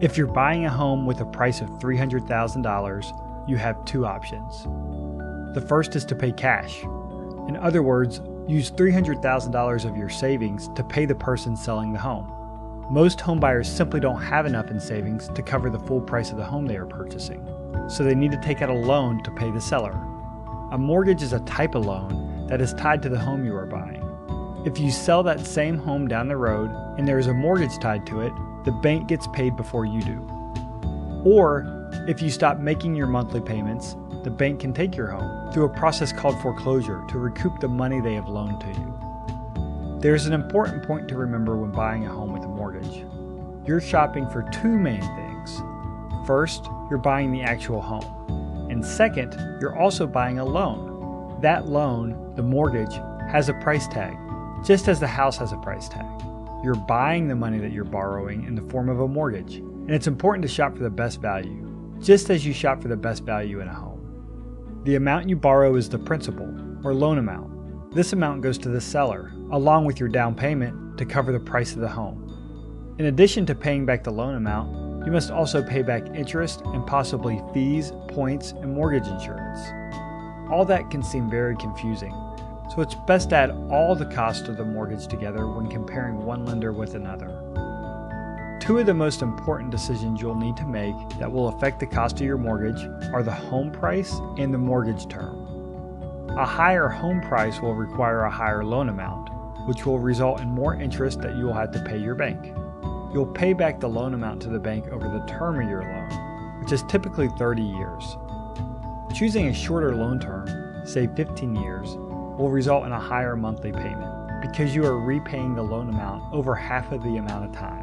If you're buying a home with a price of $300,000, you have two options. The first is to pay cash. In other words, use $300,000 of your savings to pay the person selling the home. Most home buyers simply don't have enough in savings to cover the full price of the home they are purchasing, so they need to take out a loan to pay the seller. A mortgage is a type of loan that is tied to the home you are buying. If you sell that same home down the road and there is a mortgage tied to it, the bank gets paid before you do. Or, if you stop making your monthly payments, the bank can take your home through a process called foreclosure to recoup the money they have loaned to you. There's an important point to remember when buying a home with a mortgage. You're shopping for two main things. First, you're buying the actual home. And second, you're also buying a loan. That loan, the mortgage, has a price tag, just as the house has a price tag. You're buying the money that you're borrowing in the form of a mortgage, and it's important to shop for the best value, just as you shop for the best value in a home. The amount you borrow is the principal, or loan amount. This amount goes to the seller, along with your down payment, to cover the price of the home. In addition to paying back the loan amount, you must also pay back interest and possibly fees, points, and mortgage insurance. All that can seem very confusing, so it's best to add all the costs of the mortgage together when comparing one lender with another. Two of the most important decisions you'll need to make that will affect the cost of your mortgage are the home price and the mortgage term. A higher home price will require a higher loan amount, which will result in more interest that you will have to pay your bank. You'll pay back the loan amount to the bank over the term of your loan, which is typically 30 years. Choosing a shorter loan term, say 15 years, will result in a higher monthly payment because you are repaying the loan amount over half of the amount of time.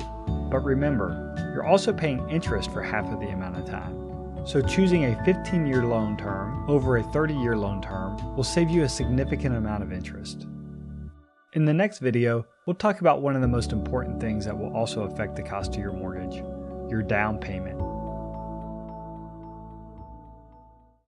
But remember, you're also paying interest for half of the amount of time. So choosing a 15-year loan term over a 30-year loan term will save you a significant amount of interest. In the next video, we'll talk about one of the most important things that will also affect the cost of your mortgage, your down payment.